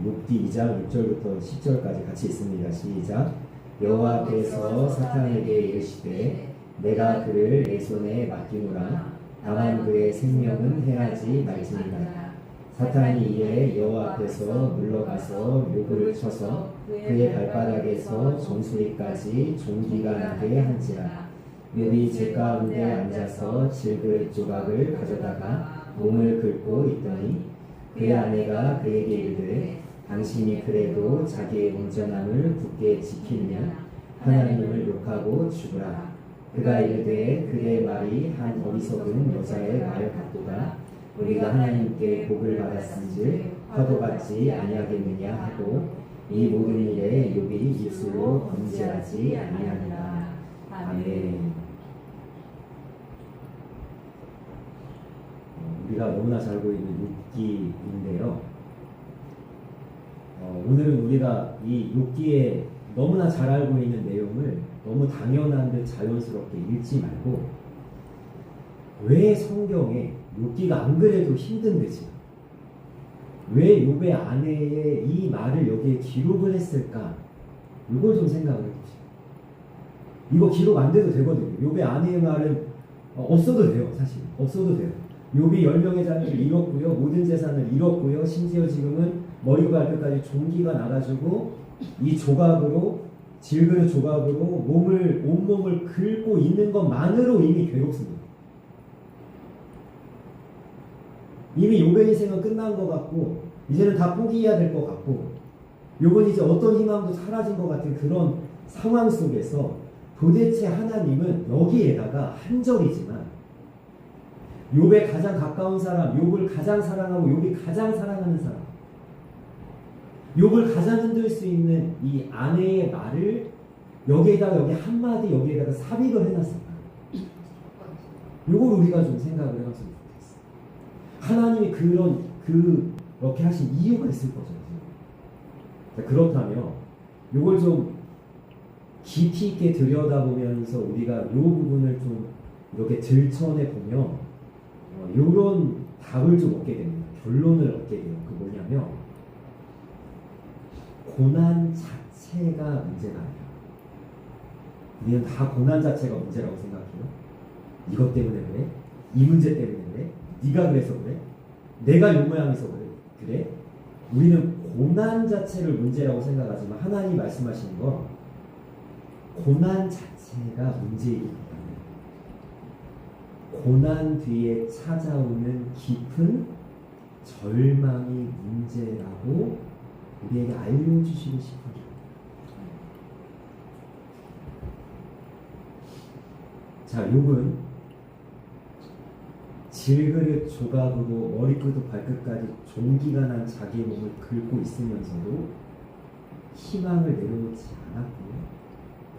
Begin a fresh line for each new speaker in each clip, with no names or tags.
욥기 2장 6절부터 10절까지 같이 있습니다. 시작. 여호와께서 사탄에게 이르시되 내가 그를 내 손에 맡기노라. 다만 그의 생명은 해하지 말지니라. 사탄이 이에 여호와 앞에서 물러가서 욥을 쳐서 그의 발바닥에서 정수리까지 종기가 나게 한지라. 욥이 제 가운데 앉아서 질그릇 조각을 가져다가 몸을 긁고 있더니 그의 아내가 그에게 이르되 당신이 그래도 자기의 온전함을 굳게 지키느냐 하나님을 욕하고 죽으라. 그가 이르되 그의 말이 한 어리석은 여자의 말 같도다. 우리가 하나님께 복을 받았은즉 화도받지 아니하겠느냐 하고 이 모든 일에 욥이 입술로 범죄하지 아니하니라. 아멘. 우리가 너무나 잘 알고 있는 욥기인데요. 오늘은 우리가 이 욥기에 너무나 잘 알고 있는 내용을 너무 당연한 듯 자연스럽게 읽지 말고 왜 성경에 욥기가 안 그래도 힘든데지 왜 욥의 아내의 이 말을 여기에 기록을 했을까? 이걸 좀 생각을 해보세요. 이거 기록 안 돼도 되거든요. 욥의 아내의 말은 없어도 돼요. 사실 없어도 돼요. 욥이 10명의 자녀를 잃었고요. 모든 재산을 잃었고요. 심지어 지금은 머리부터 발끝까지 종기가 나가지고 이 조각으로 질그릇 조각으로 온몸을 긁고 있는 것만으로 이미 괴롭습니다. 이미 욥의 인생은 끝난 것 같고 이제는 다 포기해야 될 것 같고 욥은 이제 어떤 희망도 사라진 것 같은 그런 상황 속에서 도대체 하나님은 여기에다가 한 절이지만 욥의 가장 가까운 사람, 욥을 가장 사랑하고 욥이 가장 사랑하는 사람, 욥을 가장 흔들 수 있는 이 아내의 말을 여기에다가 여기 한마디 여기에다가 삽입을 해놨을까? 이걸 우리가 좀 생각을 해봤으면 좋겠어. 하나님이 그렇게 하신 이유가 있을 거죠. 그렇다면 이걸 좀 깊이 있게 들여다보면서 우리가 이 부분을 좀 이렇게 들춰내 보면 이런 답을 좀 얻게 됩니다. 결론을 얻게 돼요. 그 뭐냐면 고난 자체가 문제가 아니라 우리는 다 고난 자체가 문제라고 생각해요. 이것 때문에 그래? 이 문제 때문에 그래? 네가 그래서 그래? 내가 요 모양에서 그래? 우리는 고난 자체를 문제라고 생각하지만 하나님이 말씀하시는 건 고난 자체가 문제이기보다는 고난 뒤에 찾아오는 깊은 절망이 문제라고 우리에게 알려주시고 싶어요. 자, 욥은 질그릇 조각으로 머리끝부터 발끝까지 종기가 난 자기의 몸을 긁고 있으면서도 희망을 내려놓지 않았고요.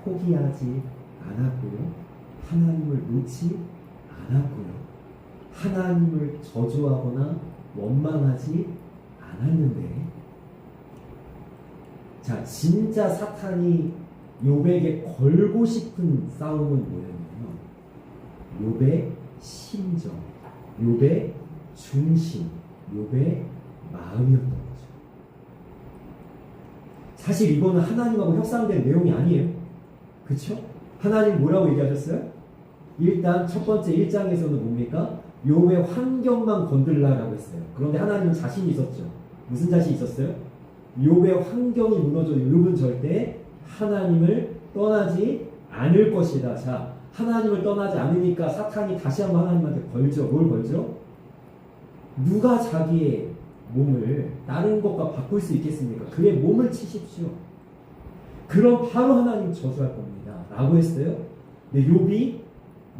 포기하지 않았고요. 하나님을 놓지 않았고요. 하나님을 저주하거나 원망하지 않았는데 자, 진짜 사탄이 욥에게 걸고 싶은 싸움은 뭐였냐면 욥의 심정, 욥의 중심, 욥의 마음이었던 거죠. 사실 이거는 하나님하고 협상된 내용이 아니에요. 그쵸? 하나님 뭐라고 얘기하셨어요? 일단 첫 번째 1장에서는 뭡니까? 욥의 환경만 건들라라고 했어요. 그런데 하나님은 자신이 있었죠. 무슨 자신이 있었어요? 욥의 환경이 무너져 욥은 절대 하나님을 떠나지 않을 것이다. 자, 하나님을 떠나지 않으니까 사탄이 다시 한번 하나님한테 걸죠. 뭘 걸죠? 누가 자기의 몸을 다른 것과 바꿀 수 있겠습니까? 그의 몸을 치십시오. 그럼 바로 하나님 저주할 겁니다. 라고 했어요. 근데 욥이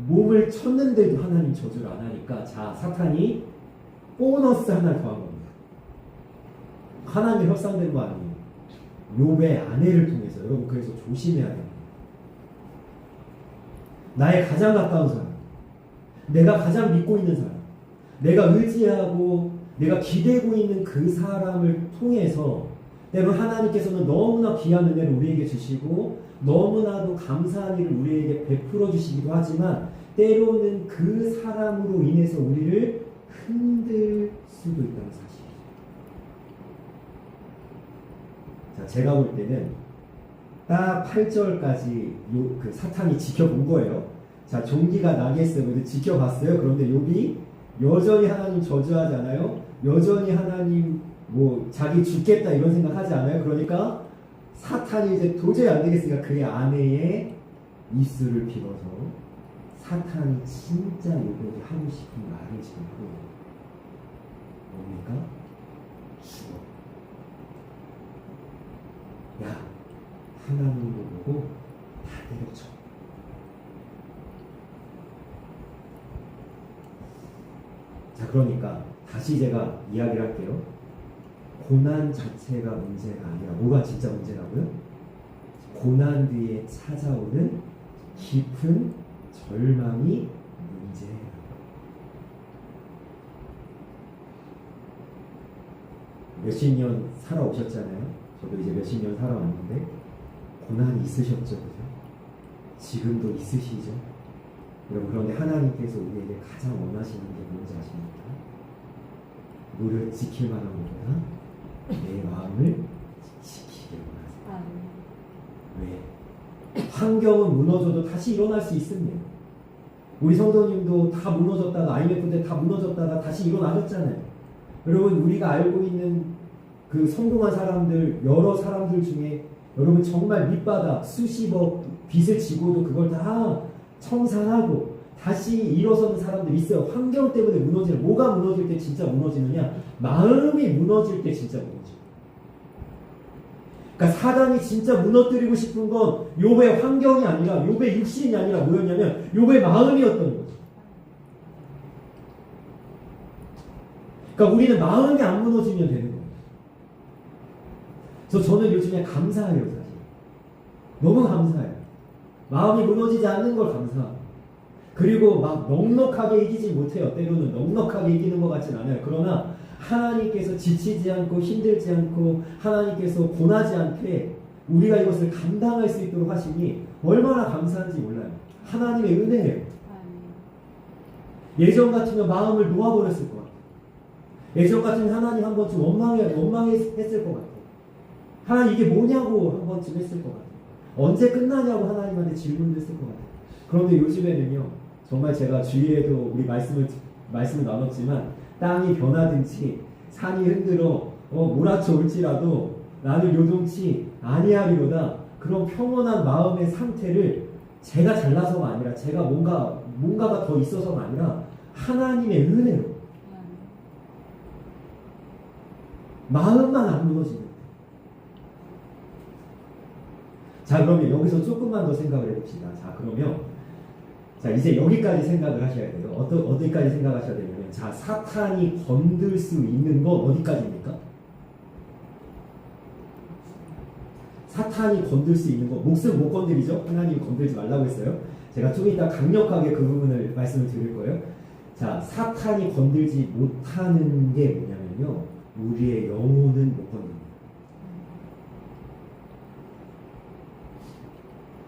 몸을 쳤는데도 하나님 저주를 안 하니까 자, 사탄이 보너스 하나 더한 겁니다. 하나님 협상된 거 아니에요. 욥의 아내를 통해서. 여러분 그래서 조심해야 됩니다. 나의 가장 가까운 사람, 내가 가장 믿고 있는 사람, 내가 의지하고 내가 기대고 있는 그 사람을 통해서 때론 하나님께서는 너무나 귀한 은혜를 우리에게 주시고 너무나도 감사한 일을 우리에게 베풀어 주시기도 하지만 때로는 그 사람으로 인해서 우리를 흔들 수도 있다는 사실이죠. 자, 제가 볼 때는 딱 8절까지 그 사탄이 지켜본 거예요. 자, 종기가 나겠어요. 그래서 지켜봤어요. 그런데 욥이 여전히 하나님 저주하지 않아요? 여전히 하나님 뭐 자기 죽겠다 이런 생각하지 않아요? 그러니까 사탄이 이제 도저히 안 되겠으니까 그의 아내의 입술을 빌어서 사탄이 진짜 욥에게 하고 싶은 말을 지금 하고 있는 거예요. 뭡니까? 죽어. 야, 하나님도 보고 다 때려쳐. 자, 그러니까 다시 제가 이야기를 할게요. 고난 자체가 문제가 아니라 뭐가 진짜 문제라고요? 고난 뒤에 찾아오는 깊은 절망이 문제예요. 몇십 년 살아오셨잖아요. 저도 이제 몇십 년 살아왔는데 고난이 있으셨죠, 그죠? 지금도 있으시죠? 여러분, 그런데 하나님께서 우리에게 가장 원하시는 게 뭔지 아십니까? 무릇 지킬 만한 것보다 내 마음을 지키길 원하세요. 왜? 환경은 무너져도 다시 일어날 수 있습니다. 우리 성도님도 다 무너졌다가 IMF 때 다 무너졌다가 다시 일어나셨잖아요. 여러분, 우리가 알고 있는 그 성공한 사람들, 여러 사람들 중에 여러분 정말 밑바닥 수십억 빚을 지고도 그걸 다 청산하고 다시 일어서는 사람들 있어요. 환경 때문에 무너지는, 뭐가 무너질 때 진짜 무너지느냐? 마음이 무너질 때 진짜 무너져요. 그러니까 사단이 진짜 무너뜨리고 싶은 건 욥의 환경이 아니라, 욥의 육신이 아니라 뭐였냐면 욥의 마음이었던 거죠. 그러니까 우리는 마음이 안 무너지면 되는 거예요. 저는 요즘에 감사해요, 사실. 너무 감사해요. 마음이 무너지지 않는 걸 감사하고. 그리고 막 넉넉하게 이기지 못해요. 때로는 넉넉하게 이기는 것 같진 않아요. 그러나 하나님께서 지치지 않고 힘들지 않고 하나님께서 고나지 않게 우리가 이것을 감당할 수 있도록 하시니 얼마나 감사한지 몰라요. 하나님의 은혜예요. 예전 같으면 마음을 놓아버렸을 것 같아요. 예전 같으면 하나님 한 번쯤 원망했을 것 같아요. 하나님 이게 뭐냐고 한 번쯤 했을 것 같아요. 언제 끝나냐고 하나님한테 질문을 했을 것 같아요. 그런데 요즘에는요, 정말 제가 주위에도 우리 말씀을 나눴지만 땅이 변하든지 산이 흔들어 몰아쳐 올지라도 나는 요동치 아니하리로다. 그런 평온한 마음의 상태를 제가 잘나서가 아니라 제가 뭔가가 더 있어서가 아니라 하나님의 은혜로 마음만 안 무너지는. 자, 그러면 여기서 조금만 더 생각을 해봅시다. 자, 그러면 이제 여기까지 생각을 하셔야 돼요. 어디까지 생각하셔야 되냐면, 자, 사탄이 건들 수 있는 건 어디까지입니까? 사탄이 건들 수 있는 거, 목숨 못 건드리죠? 하나님이 건들지 말라고 했어요. 제가 좀 이따 강력하게 그 부분을 말씀을 드릴 거예요. 자, 사탄이 건들지 못하는 게 뭐냐면요, 우리의 영혼은 못 건듭니다.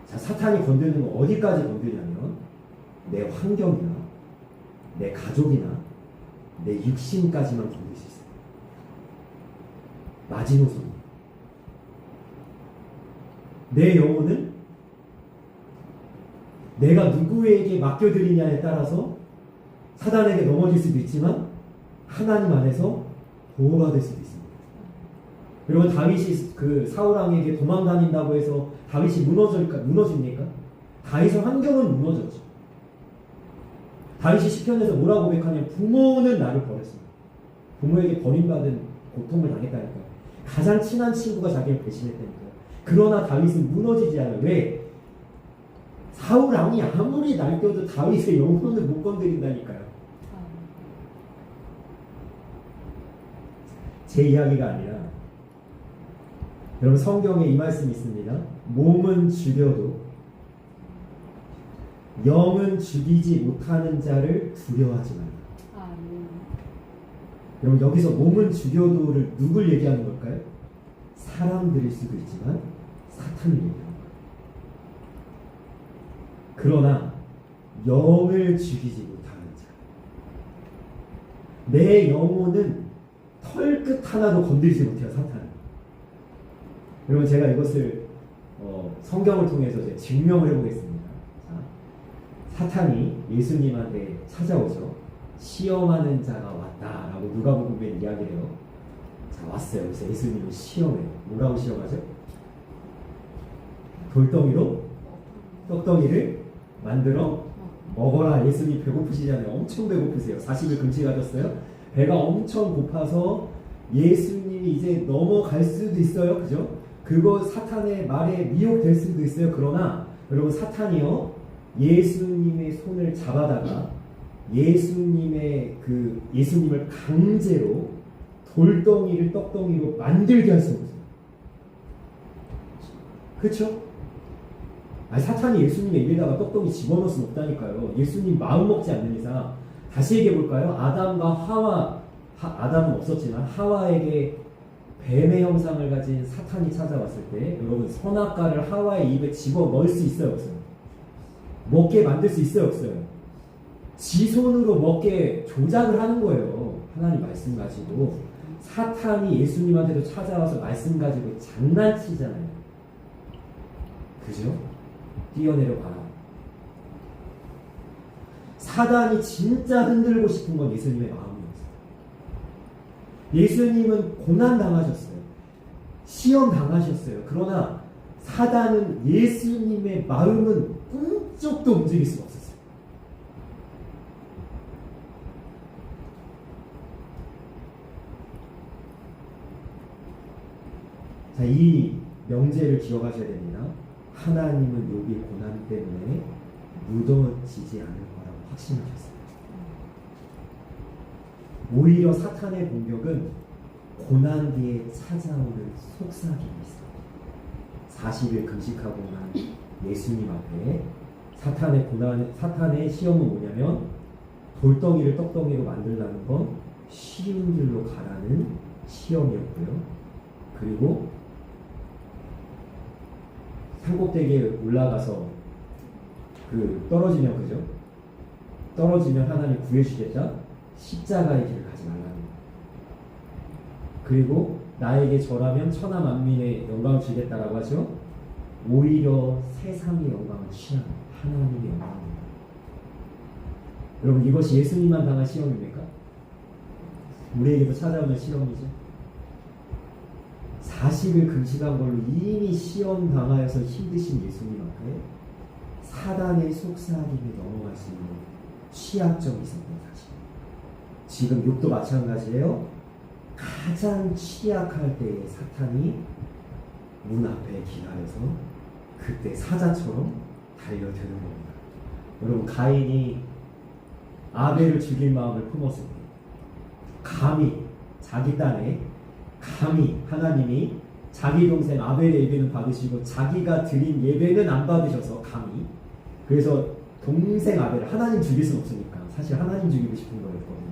자, 사탄이 건드는 건 어디까지 건드냐면 내 환경이나 내 가족이나 내 육신까지만 건들 수 있어요. 마지노선. 내 영혼은 내가 누구에게 맡겨드리냐에 따라서 사단에게 넘어질 수도 있지만 하나님 안에서 보호받을 수도 있습니다. 여러분, 다윗이 그 사울왕에게 도망다닌다고 해서 다윗이 무너집니까? 다윗의 환경은 무너졌죠. 다윗이 시편에서 뭐라고 고백하냐면 부모는 나를 버렸습니다. 부모에게 버림받은 고통을 당했다니까요. 가장 친한 친구가 자기를 배신했다니까요. 그러나 다윗은 무너지지 않아요. 왜? 사울왕이 아무리 날뛰어도 다윗의 영혼을 못 건드린다니까요. 제 이야기가 아니라 여러분, 성경에 이 말씀이 있습니다. 몸은 죽여도 영은 죽이지 못하는 자를 두려워하지 말라. 여러분, 여기서 몸은 죽여도를 누굴 얘기하는 걸까요? 사람들일 수도 있지만 사탄을 얘기하는 거예요. 그러나 영을 죽이지 못하는 자, 내 영혼은 털끝 하나도 건드리지 못해요. 사탄은. 여러분 제가 이것을 성경을 통해서 이제 증명을 해보겠습니다. 자, 사탄이 예수님한테 찾아오죠. 시험하는 자가 왔다라고 누가복음에 이야기를 해요. 자, 왔어요. 그래서 예수님을 시험해요. 뭐라고 시험하죠? 돌덩이로 떡덩이를 만들어 먹어라. 예수님 배고프시잖아요. 엄청 배고프세요. 40일 금식 하셨어요. 배가 엄청 고파서 예수님이 이제 넘어갈 수도 있어요. 그죠? 그거 사탄의 말에 미혹될 수도 있어요. 그러나 여러분 사탄이요 예수님의 손을 잡아다가 예수님을 강제로 돌덩이를 떡덩이로 만들게 할 수 없어요. 그렇죠? 아니, 사탄이 예수님의 입에다가 떡덩이 집어넣을 수 없다니까요. 예수님 마음 먹지 않는 이상. 다시 얘기해 볼까요? 아담과 하와, 아담은 없었지만 하와에게 뱀의 형상을 가진 사탄이 찾아왔을 때 여러분 선악과를 하와의 입에 집어넣을 수 있어요? 없어요? 먹게 만들 수 있어요? 없어요? 지 손으로 먹게 조작을 하는 거예요. 하나님 말씀 가지고. 사탄이 예수님한테도 찾아와서 말씀 가지고 장난치잖아요. 그죠? 뛰어내려 봐라. 사단이 진짜 흔들고 싶은 건 예수님의 마음이었어요. 예수님은 고난 당하셨어요. 시험 당하셨어요. 그러나 사단은 예수님의 마음은 꿈쩍도 움직일 수가 없었어요. 자, 이 명제를 기억하셔야 됩니다. 하나님은 욥이 고난 때문에 무너지지 않을 거라고 확신하셨어요. 오히려 사탄의 공격은 고난 뒤에 찾아오는 속삭임이 있어요. 40일 금식하고 난 예수님 앞에 사탄의 시험은 뭐냐면 돌덩이를 떡덩이로 만들라는 건 쉬운 길로 가라는 시험이었고요. 그리고 산꼭대기에 올라가서 떨어지면 그죠? 떨어지면 하나님 구해주겠다. 십자가의 길을 가지 말라는 거예요. 그리고 나에게 절하면 천하 만민의 영광을 주겠다라고 하죠. 오히려 세상의 영광을 취하는 하나님의 영광입니다. 여러분 이것이 예수님만 당한 시험입니까? 우리에게도 찾아오는 시험이죠. 40일 금식한 걸로 이미 시험 당하여서 힘드신 예수님 앞에 사단의 속삭임에 넘어갈 수 있는 취약점이 있었던 사실. 지금 욥도 마찬가지예요. 가장 취약할 때에 사탄이 문 앞에 기다려서 그때 사자처럼 달려드는 겁니다. 여러분 가인이 아벨을 죽일 마음을 품었을 때 감히 자기 땅에 감히 하나님이 자기 동생 아벨의 예배는 받으시고 자기가 드린 예배는 안 받으셔서 감히 그래서 동생 아벨을 하나님 죽일 수는 없으니까 사실 하나님 죽이고 싶은 거였거든요.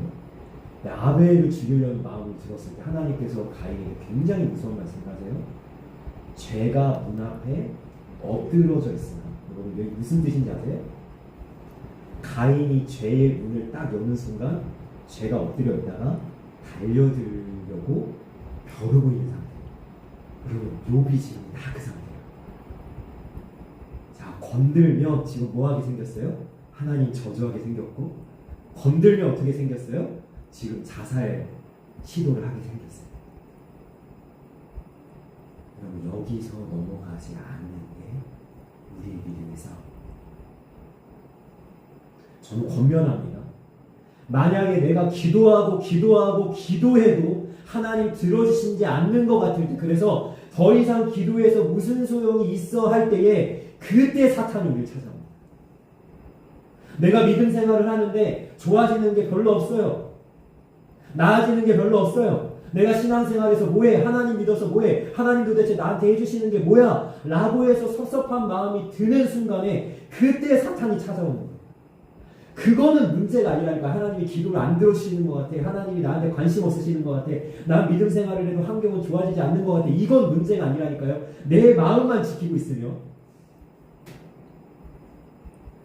아벨을 죽이려는 마음을 들었을 때 하나님께서 가인에게 굉장히 무서운 말씀을 하세요. 죄가 문 앞에 엎드러져 있으나 여러분 여기 무슨 뜻인지 아세요? 가인이 죄의 문을 딱 여는 순간 죄가 엎드려 있다가 달려들려고 벼르고 있는 상태. 여러분 욥이 지금 다 그 상태예요. 자, 건들면 지금 뭐하게 생겼어요? 하나님 저주하게 생겼고, 건들면 어떻게 생겼어요? 지금 자살 시도를 하게 생겼어요. 여러분 여기서 넘어가지 않는 게 우리의 믿음의 싸움. 저는 권면합니다. 만약에 내가 기도해도 하나님 들어주시지 않는 것 같을 때, 그래서 더 이상 기도해서 무슨 소용이 있어 할 때에 그때 사탄이 우리를 찾아옵니다. 내가 믿음 생활을 하는데 좋아지는 게 별로 없어요. 나아지는 게 별로 없어요. 내가 신앙생활에서 뭐해? 하나님 믿어서 뭐해? 하나님 도대체 나한테 해주시는 게 뭐야? 라고 해서 섭섭한 마음이 드는 순간에 그때 사탄이 찾아오는 거예요. 그거는 문제가 아니라니까. 하나님이 기도를 안 들어주시는 것 같아. 하나님이 나한테 관심 없으시는 것 같아. 난 믿음 생활을 해도 환경은 좋아지지 않는 것 같아. 이건 문제가 아니라니까요. 내 마음만 지키고 있으면.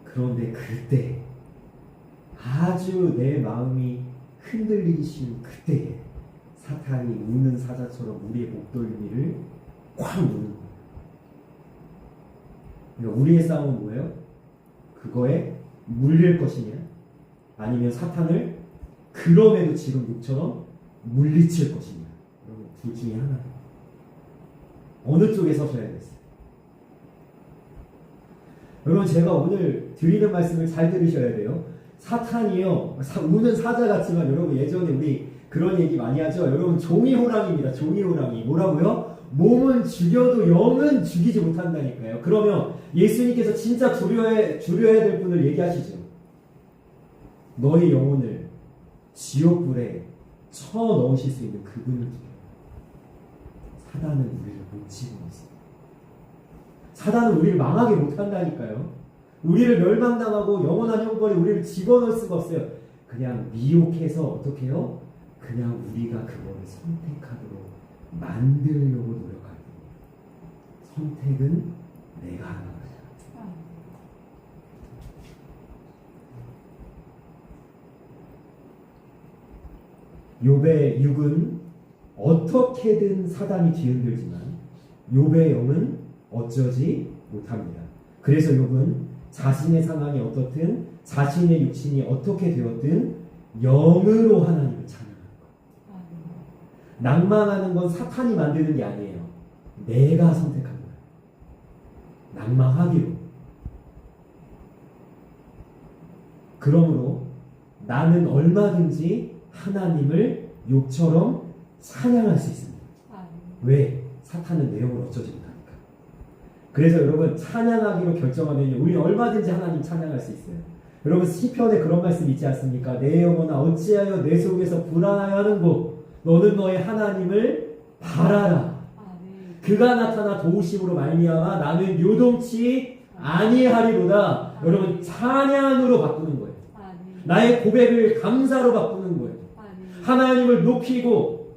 그런데 그때 아주 내 마음이 흔들리기 쉬운 그때에 사탄이 우는 사자처럼 우리의 목덜미를 콱 눌러 그러니까 우리의 싸움은 뭐예요? 그거에 물릴 것이냐, 아니면 사탄을 그럼에도 지금 육처럼 물리칠 것이냐. 여러분, 둘 중에 하나. 어느 쪽에 서셔야겠어요? 여러분, 제가 오늘 드리는 말씀을 잘 들으셔야 돼요. 사탄이요, 우는 사자 같지만 여러분, 예전에 우리 그런 얘기 많이 하죠. 여러분, 종이 호랑이입니다. 종이 호랑이. 뭐라고요? 몸은 죽여도 영은 죽이지 못한다니까요. 그러면 예수님께서 진짜 줄여야 될 분을 얘기하시죠. 너의 영혼을 지옥불에 쳐 넣으실 수 있는 그분을 두려워. 사단은 우리를 못 집어넣습니다. 사단은 우리를 망하게 못한다니까요. 우리를 멸망당하고 영원한 형벌에 우리를 집어넣을 수가 없어요. 그냥 미혹해서 어떻게 해요? 그냥 우리가 그거를 선택하도록 만들려고 노력할 때 선택은 내가 하는 거야. 욥의 육은 어떻게든 사단이 뒤흔들지만 욥의 영은 어쩌지 못합니다. 그래서 욥은 자신의 상황이 어떻든 자신의 육신이 어떻게 되었든 영으로 하나님을 찬양합니다. 낭망하는 건 사탄이 만드는 게 아니에요. 내가 선택한 거예요. 낭망하기로. 그러므로 나는 얼마든지 하나님을 욥처럼 찬양할 수 있습니다. 왜? 사탄은 내 영을 어쩌지 못하니까. 그래서 여러분, 찬양하기로 결정하면 우리는 얼마든지 하나님 찬양할 수 있어요. 여러분, 시편에 그런 말씀 있지 않습니까? 내 영혼아 어찌하여 내 속에서 불안하여 하는고 너는 너의 하나님을 바라라. 그가 나타나 도우심으로 말미암아 나는 요동치 아니하리로다. 여러분, 찬양으로 바꾸는 거예요. 나의 고백을 감사로 바꾸는 거예요. 하나님을 높이고,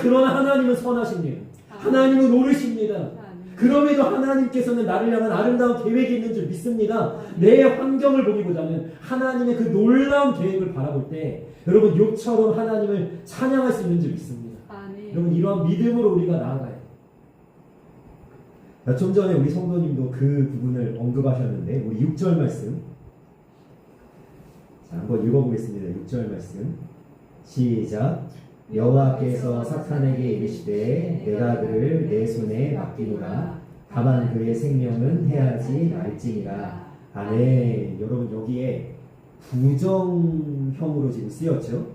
그러나 하나님은 선하십니다. 하나님은 옳으십니다. 그럼에도 하나님께서는 나를 향한 아름다운 계획이 있는 줄 믿습니다. 내 환경을 보기보다는 하나님의 그 놀라운 계획을 바라볼 때 여러분, 욥처럼 하나님을 찬양할 수 있는 줄 믿습니다. 여러분, 이러한 믿음으로 우리가 나아가요. 좀 전에 우리 성도님도 그 부분을 언급하셨는데 우리 6절 말씀, 자, 한번 읽어보겠습니다. 6절 말씀 시작. 여호와께서 사탄에게 이르시되 내가 그를 내 손에 맡기노라. 다만 그의 생명은 해하지 말지니라. 아멘. 여러분, 여기에 부정형으로 지금 쓰였죠.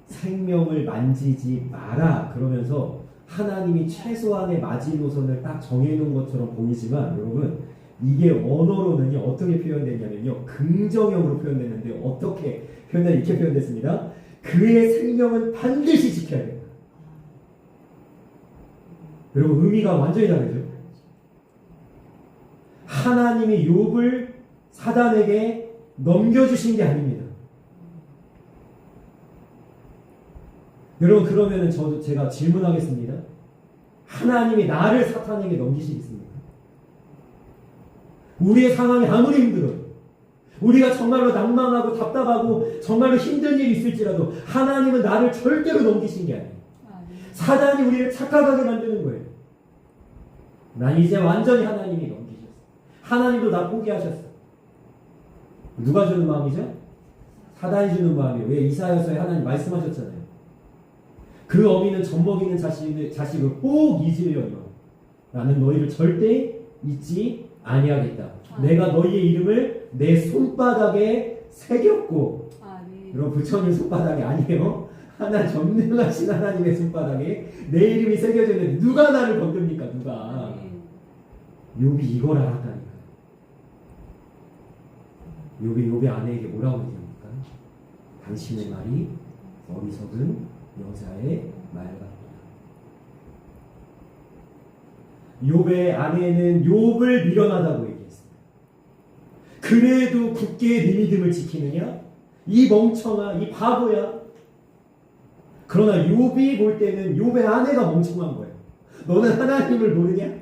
생명을 만지지 마라 그러면서 하나님이 최소한의 마지노선을 딱 정해놓은 것처럼 보이지만 여러분, 이게 언어로는요 어떻게 표현됐냐면요, 긍정형으로 표현됐는데 어떻게 표현됐냐, 이렇게 표현됐습니다. 그의 생명은 반드시 지켜야 된다. 여러분, 의미가 완전히 다르죠. 하나님이 욥을 사단에게 넘겨주신 게 아닙니다. 여러분, 그러면은 제가 질문하겠습니다. 하나님이 나를 사탄에게 넘기시겠습니까? 우리의 상황이 아무리 힘들어요, 우리가 정말로 낭만하고 답답하고 정말로 힘든 일이 있을지라도 하나님은 나를 절대로 넘기신 게 아니에요. 사단이 우리를 착각하게 만드는 거예요. 난 이제 완전히 하나님이 넘기셨어. 하나님도 나 포기하셨어. 누가 주는 마음이죠? 사단이 주는 마음이에요. 왜? 이사야서에 하나님 말씀하셨잖아요. 그 어미는 젖먹이는 자식을 꼭 잊으려니와 나는 너희를 절대 잊지 아니하겠다. 내가 너희의 이름을 내 손바닥에 새겼고, 여러분, 부처님 손바닥이 아니에요. 전능하신 하나님의 손바닥에 내 이름이 새겨져 있는데 누가 나를 건듭니까? 누가? 욥이 이걸 알았다니까. 욥의 아내에게 뭐라고 얘기합니까? 당신의 말이 어리석은 여자의 말 같다. 욥의 아내는 욥을 미련하다고 얘기했습니다. 그래도 굳게 네 믿음을 지키느냐? 이 멍청아, 이 바보야. 그러나 욥이 볼 때는 욥의 아내가 멍청한 거예요. 너는 하나님을 모르냐?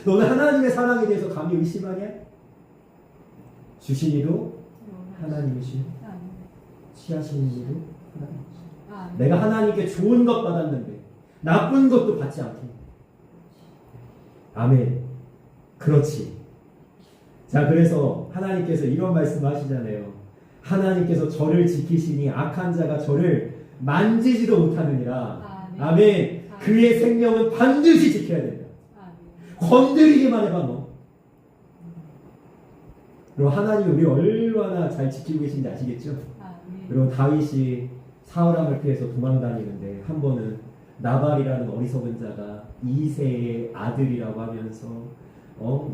너는 하나님의 사랑에 대해서 감히 의심하냐? 주신 이도 하나님이시요, 취하시는 이도 하나님이시요. 내가 하나님께 좋은 것 받았는데 나쁜 것도 받지 않게 아멘. 그렇지. 자, 그래서 하나님께서 이런 말씀을 하시잖아요. 하나님께서 저를 지키시니 악한 자가 저를 만지지도 못하느니라. 아멘. 그의 생명은 반드시 지켜야 된다. 건드리기만 해봐 너. 그리고 하나님이 우리 얼마나 잘 지키고 계신지 아시겠죠? 그리고 다윗이 사울왕을 피해서 도망다니는데 한 번은 나발이라는 어리석은 자가 이새의 아들이라고 하면서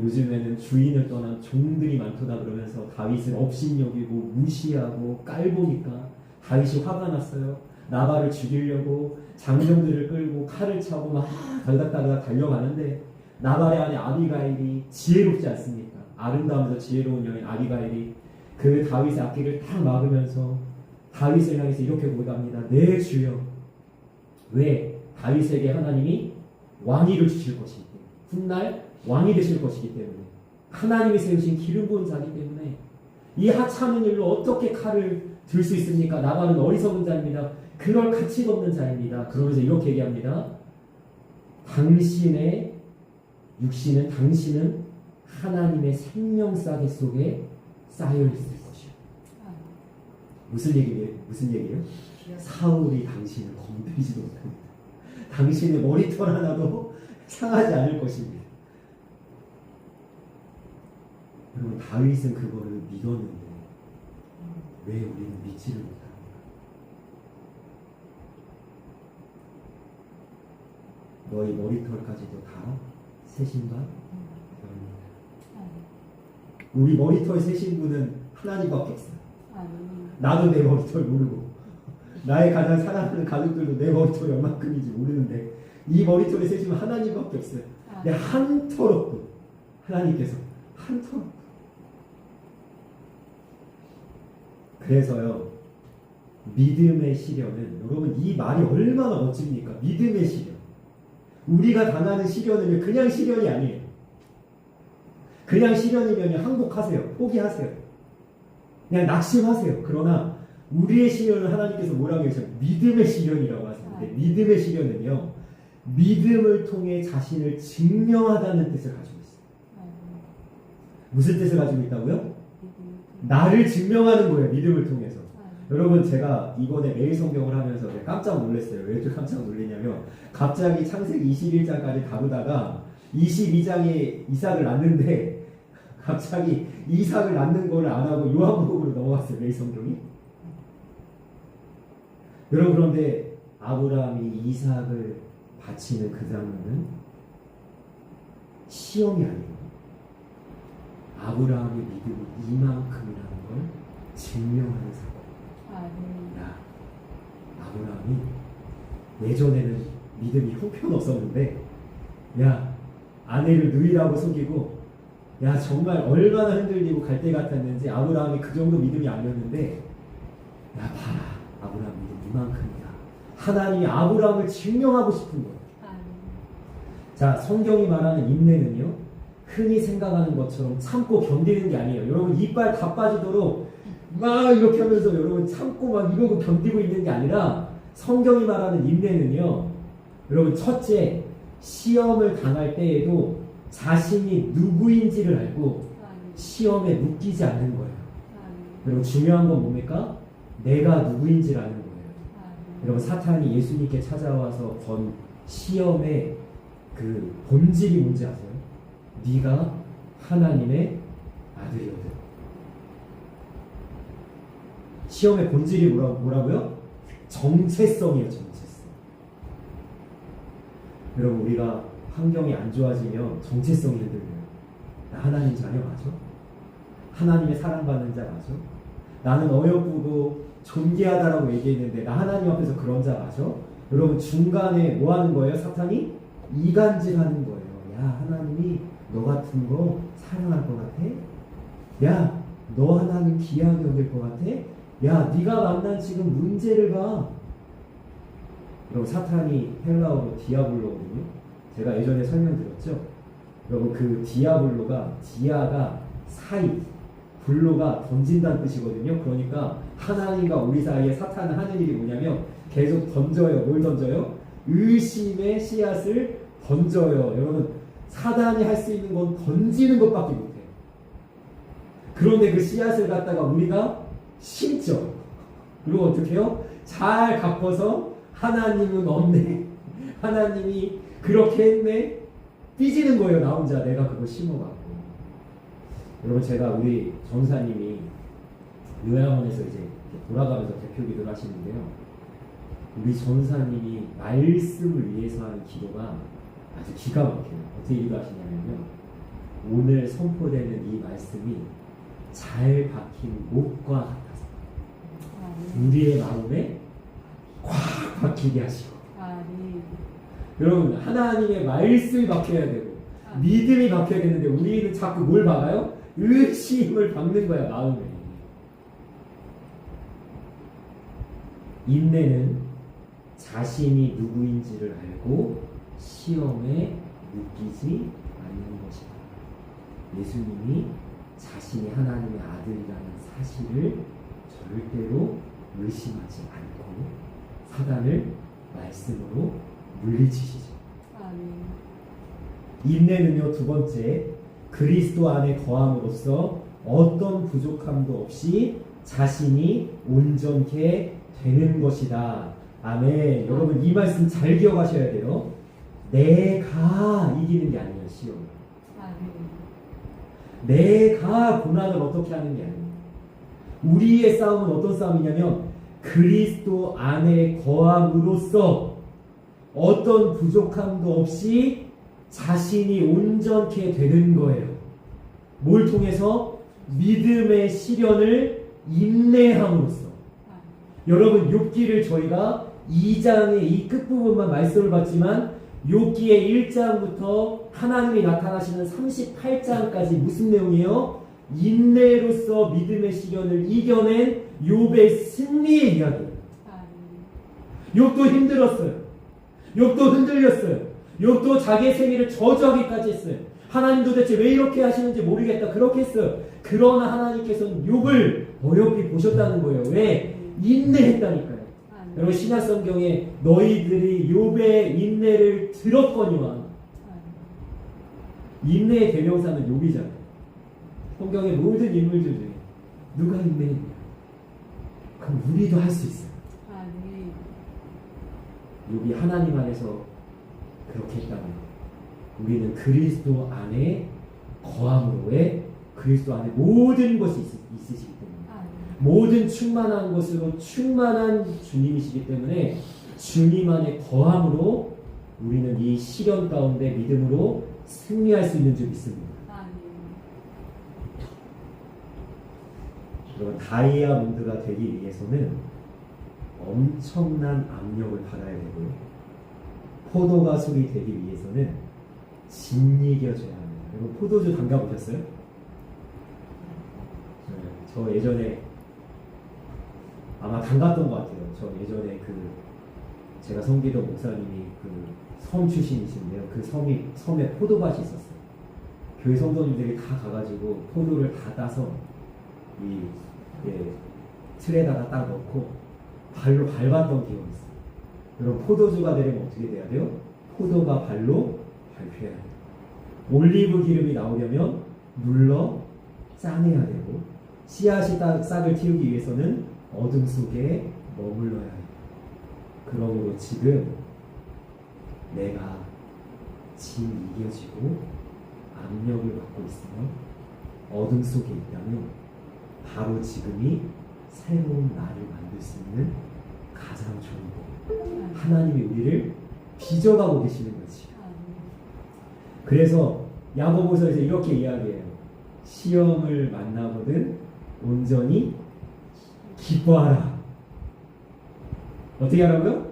요즘에는 주인을 떠난 종들이 많도다 그러면서 다윗을 업신여기고 무시하고 깔보니까 다윗이 화가 났어요. 나발을 죽이려고 장정들을 끌고 칼을 차고 막 달닥달닥 달려가는데 나발의 아내 아비가일이 지혜롭지 않습니까? 아름다우면서 지혜로운 여인 아비가일이 그 다윗의 앞길을 다 막으면서 다윗을 향해서 이렇게 고백합니다. 네 주여. 왜? 다윗에게 하나님이 왕위를 주실 것이기 때문에 훗날 왕이 되실 것이기 때문에 하나님이 세우신 기름 부은 자이기 때문에 이 하찮은 일로 어떻게 칼을 들 수 있습니까? 나발은 어리석은 자입니다. 그럴 가치가 없는 자입니다. 그러면서 이렇게 얘기합니다. 당신의 육신은 당신은 하나님의 생명싸개 속에 쌓여있을 것이요. 무슨 얘기예요? 사울이 당신을 건드리지도 못합니다. 당신의 머리털 하나도 상하지 않을 것입니다. 여러분 다윗은 그거를 믿었는데 왜 우리는 믿지를 못합니까? 너희 머리털까지도 다 세신가? 우리 머리털 세신 분은 하나님밖에 없어요. 나도 내 머리털 모르고 나의 가장 사랑하는 가족들도 내 머리털이 얼마큼인지 모르는데 이 머리털이 세시면 하나님밖에 없어요. 근데 한 털 없고 하나님께서 한 털 없고. 그래서요 믿음의 시련은 여러분 이 말이 얼마나 멋집니까? 믿음의 시련. 우리가 당하는 시련은 그냥 시련이 아니에요. 그냥 시련이면 항복하세요. 포기하세요. 그냥 낙심하세요. 그러나 우리의 시련을 하나님께서 뭐라고 하세요? 믿음의 시련이라고 하시는데 믿음의 시련은요 믿음을 통해 자신을 증명하다는 뜻을 가지고 있어요. 무슨 뜻을 가지고 있다고요? 나를 증명하는 거예요. 믿음을 통해서. 여러분 제가 이번에 매일 성경을 하면서 깜짝 놀랐어요. 왜 이렇게 깜짝 놀랐냐면 갑자기 창세기 21장까지 다루다가 22장에 이삭을 낳는데 갑자기 이삭을 낳는 거를 안 하고 요한복음으로 넘어갔어요. 매일 성경이. 여러분 그런데 아브라함이 이삭을 바치는 그 장면은 시험이 아니에요. 아브라함의 믿음이 이만큼이라는 걸 증명하는 사건. 야, 아브라함이 예전에는 믿음이 형편없었는데 야, 아내를 누이라고 속이고 야, 정말 얼마나 흔들리고 갈 때 같았는지 아브라함이 그 정도 믿음이 아니었는데 야, 봐라. 아브라함 믿음 이만큼이다. 하나님이 아브라함을 증명하고 싶은 거예요. 자, 성경이 말하는 인내는요 흔히 생각하는 것처럼 참고 견디는 게 아니에요. 여러분 이빨 다 빠지도록 막 이렇게 하면서 여러분 참고 막 이러고 견디고 있는 게 아니라 성경이 말하는 인내는요 여러분 첫째 시험을 당할 때에도 자신이 누구인지를 알고 시험에 묶이지 않는 거예요. 여러분 중요한 건 뭡니까? 내가 누구인지를 아는 거예요. 여러분 사탄이 예수님께 찾아와서 건 시험의 그 본질이 뭔지 아세요? 네가 하나님의 아들이거든. 시험의 본질이 뭐라고요? 정체성이에요. 정체성. 여러분 우리가 환경이 안 좋아지면 정체성이 흔들려요. 나 하나님 자녀 맞아? 하나님의 사랑받는 자 맞아? 나는 어여쁘고 존귀하다라고 얘기했는데 나 하나님 앞에서 그런 자 맞아? 여러분 중간에 뭐 하는 거예요? 사탄이 이간질하는 거예요. 야, 하나님이 너 같은 거 사랑할 것 같아? 야, 너 하나님 귀하게 여길 것 같아? 야, 네가 만난 지금 문제를 봐. 여러분 사탄이 헬라어로 디아블로거든요. 제가 예전에 설명드렸죠. 여러분 그 디아블로가 디아가 사이, 블로가 던진다는 뜻이거든요. 그러니까 하나님과 우리 사이에 사탄은 하는 일이 뭐냐면 계속 던져요. 뭘 던져요? 의심의 씨앗을 던져요. 여러분 사단이 할 수 있는 건 던지는 것밖에 못해요. 그런데 그 씨앗을 갖다가 우리가 심죠. 그리고 어떻게 해요? 잘 갚아서 하나님은 없네. 하나님이 그렇게 했네. 삐지는 거예요. 나 혼자 내가 그거 심어갖고. 여러분 제가 우리 전사님이 요양원에서 이제 돌아가면서 대표 기도를 하시는데요. 우리 전사님이 말씀을 위해서 하는 기도가 아주 기가 막혀요. 어떻게 기도하시냐면요. 오늘 선포되는 이 말씀이 잘 박힌 목과 같아서 우리의 마음에 꽉 박히게 하시고 여러분 하나님의 말씀이 박혀야 되고 믿음이 박혀야 되는데 우리는 자꾸 뭘 박아요? 의심을 박는 거야 마음에. 인내는 자신이 누구인지를 알고 시험에 묶이지 않는 것이다. 예수님이 자신이 하나님의 아들이라는 사실을 절대로 의심하지 않고 사단을 말씀으로 물리치시죠. 인내는요, 두 번째, 그리스도 안에 거함으로써 어떤 부족함도 없이 자신이 온전케 되는 것이다. 아멘. 여러분 이 말씀 잘 기억하셔야 돼요. 내가 이기는 게 아니에요. 시험. 내가 고난을 어떻게 하는 게 아니에요. 우리의 싸움은 어떤 싸움이냐면 그리스도 안에 거함으로써 어떤 부족함도 없이 자신이 온전케 되는 거예요. 뭘 통해서? 믿음의 시련을 인내함으로써. 여러분 욥기를 저희가 2장의 이 끝부분만 말씀을 봤지만 욥기의 1장부터 하나님이 나타나시는 38장까지 무슨 내용이에요? 인내로서 믿음의 시련을 이겨낸 욥의 승리의 이야기예요. 욥도 힘들었어요. 욥도 흔들렸어요. 욥도 자기의 생애를 저주하기까지 했어요. 하나님 도대체 왜 이렇게 하시는지 모르겠다 그렇게 했어요. 그러나 하나님께서는 욥을 어여삐 보셨다는 거예요. 왜? 인내했다니까요. 여러분 신약 성경에 너희들이 욥의 인내를 들었거니와 인내의 대명사는 욥이잖아요. 성경의 모든 인물들 중에 누가 인내했냐? 그럼 우리도 할 수 있어요. 욥이 하나님 안에서 그렇게 했다면 우리는 그리스도 안에 거함으로 왜? 그리스도 안에 모든 것이 있으시기 때문에 모든 충만한 것으로 충만한 주님이시기 때문에 주님 안에 거함으로 우리는 이 시련 가운데 믿음으로 승리할 수 있는 줄 믿습니다. 여러분 다이아몬드가 되기 위해서는 엄청난 압력을 받아야 되고요. 포도가술이 되기 위해서는 짓이겨져야 합니다. 여러분 포도주 담가보셨어요? 저 예전에 아마 담갔던 것 같아요. 저 예전에 제가 섬기던 목사님이 섬 출신이신데요. 그 섬에 포도밭이 있었어요. 교회 성도님들이 다 가가지고 포도를 다 따서 틀에다가 딱 넣고 발로 밟았던 기억이 있어요. 여러분 포도주가 되려면 어떻게 돼야 돼요? 포도가 발로 밟혀야 돼요. 올리브 기름이 나오려면 눌러 짜내야 되고 씨앗이 싹을 틔우기 위해서는 어둠 속에 머물러야 해요. 그러므로 지금 내가 짐 이겨지고 압력을 받고 있으며 어둠 속에 있다면 바로 지금이 새로운 나를 만들 수 있는 가장 좋은 법. 하나님이 우리를 빚어가고 계시는 거지. 그래서 야고보서에서 이렇게 이야기해요. 시험을 만나거든 온전히 기뻐하라. 어떻게 하라고요?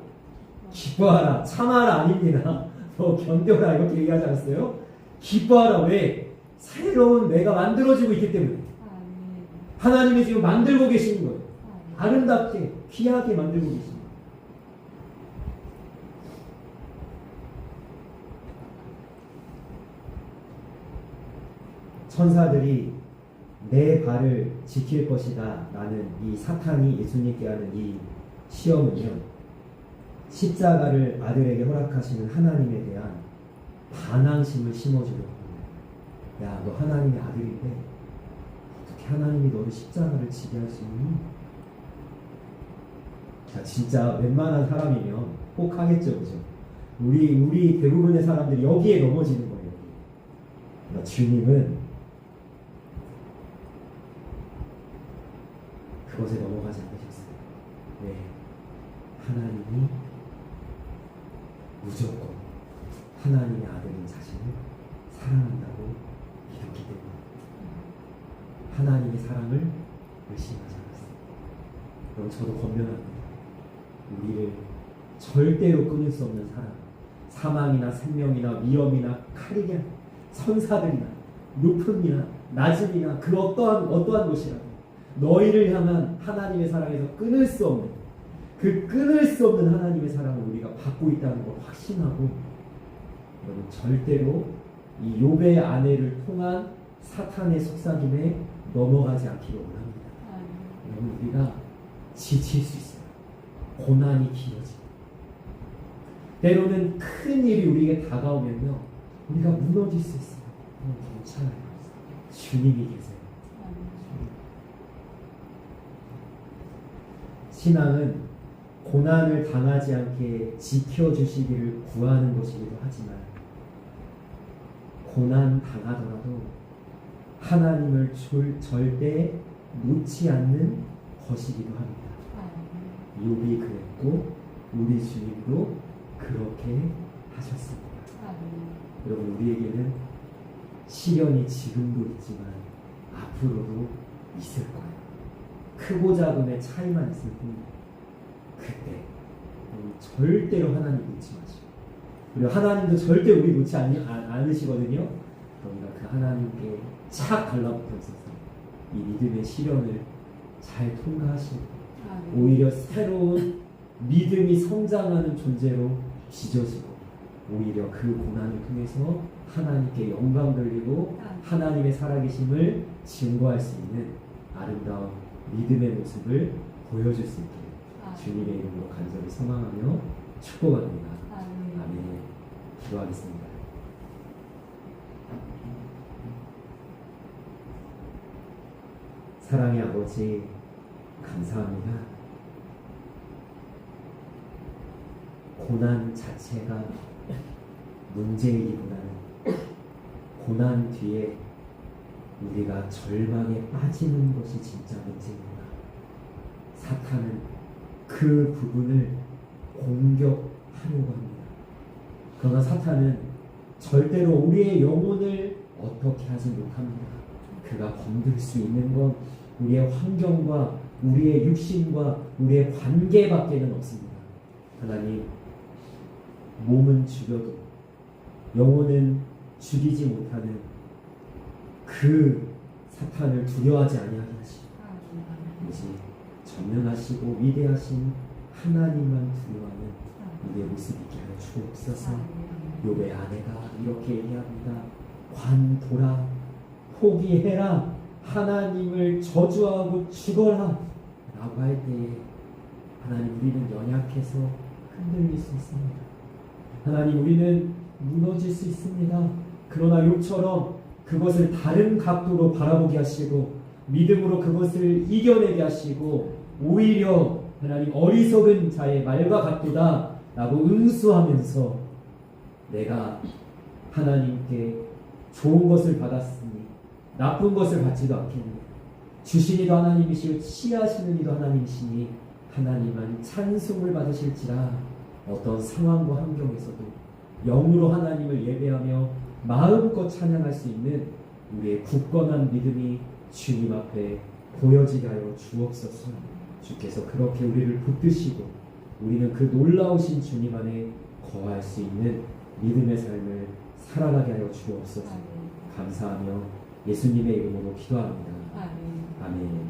기뻐하라. 참아라 아닙니다. 견뎌라 이렇게 얘기하지 않았어요? 기뻐하라. 왜? 새로운 내가 만들어지고 있기 때문에. 하나님이 지금 만들고 계시는 거예요. 아름답게 귀하게 만들고 계십니다. 천사들이 내 발을 지킬 것이다 라는 이 사탄이 예수님께 하는 이 시험은요, 십자가를 아들에게 허락하시는 하나님에 대한 반항심을 심어주려고 합니다. 야, 너 하나님의 아들인데 어떻게 하나님이 너를 십자가를 지게 할 수 있니? 자, 진짜 웬만한 사람이면 꼭 하겠죠, 그죠? 우리 대부분의 사람들이 여기에 넘어지는 거예요. 그러나 주님은 그것에 넘어가지 않으셨어요. 왜? 하나님이 무조건 하나님의 아들인 자신을 사랑한다고 믿었기 때문에 하나님의 사랑을 의심하지 않았어요. 그럼 저도 권면합니다. 우리를 절대로 끊을 수 없는 사랑, 사망이나 생명이나 위험이나 칼이냐, 선사들이나 높음이나 낮음이나 그 어떠한 것이라도 너희를 향한 하나님의 사랑에서 끊을 수 없는, 그 끊을 수 없는 하나님의 사랑을 우리가 받고 있다는 걸 확신하고, 여러분 절대로 이 욥의 아내를 통한 사탄의 속삭임에 넘어가지 않기를 원합니다. 여러분, 우리가 지칠 수 있어요. 고난이 길어지고 때로는 큰 일이 우리에게 다가오면요, 우리가 무너질 수 있어요. 괜찮아요. 주님이 계세요. 신앙은 고난을 당하지 않게 지켜주시기를 구하는 것이기도 하지만, 고난 당하더라도 하나님을 절대 놓지 않는 것이기도 합니다. 욥이 그랬고 우리 주님도 그렇게 하셨습니다. 여러분, 우리에게는 시련이 지금도 있지만 앞으로도 있을 거예요. 크고 작음의 차이만 있을 뿐입니다. 그때 절대로 하나님 놓지 마시고, 그리고 하나님도 절대 우리 놓지 않으시거든요. 그러니까 그 하나님께 착 달라붙어 있어서 이 믿음의 시련을 잘 통과하시고 오히려 새로운 믿음이 성장하는 존재로 빚어지고, 오히려 그 고난을 통해서 하나님께 영광 돌리고 하나님의 살아계심을 증거할 수 있는 아름다운 믿음의 모습을 보여줄 수 있게 주님의 이름으로 간절히 소망하며 축복합니다. 아멘. 기도하겠습니다. 사랑의 아버지, 감사합니다. 고난 자체가 문제이기보다는 고난 뒤에 우리가 절망에 빠지는 것이 진짜 문제입니다. 사탄은 그 부분을 공격하려고 합니다. 그러나 사탄은 절대로 우리의 영혼을 어떻게 하지 못합니다. 그가 건들 수 있는 건 우리의 환경과 우리의 육신과 우리의 관계밖에는 없습니다. 하나님, 몸은 죽여도 영혼은 죽이지 못하는 그 사탄을 두려워하지 아니하게 하시고, 오직 전능하시고 위대하신 하나님만 두려워하는 우리의 모습 있게 하여 주옵소서. 욥의 아내가 이렇게 얘기합니다. 관둬라, 포기해라, 하나님을 저주하고 죽어라 라고 할 때에 하나님, 우리는 연약해서 흔들릴 수 있습니다. 하나님, 우리는 무너질 수 있습니다. 그러나 욥처럼 그것을 다른 각도로 바라보게 하시고 믿음으로 그것을 이겨내게 하시고, 오히려 하나님, 어리석은 자의 말과 같도다 라고 응수하면서 내가 하나님께 좋은 것을 받았으니 나쁜 것을 받지도 않겠느냐, 주신 이도 하나님이시고 취하시는 이도 하나님이시니 하나님만 찬송을 받으실지라, 어떤 상황과 환경에서도 영으로 하나님을 예배하며 마음껏 찬양할 수 있는 우리의 굳건한 믿음이 주님 앞에 보여지게 하여 주옵소서. 주께서 그렇게 우리를 붙드시고 우리는 그 놀라우신 주님 안에 거할 수 있는 믿음의 삶을 살아가게 하여 주옵소서. 감사하며 예수님의 이름으로 기도합니다. 아멘.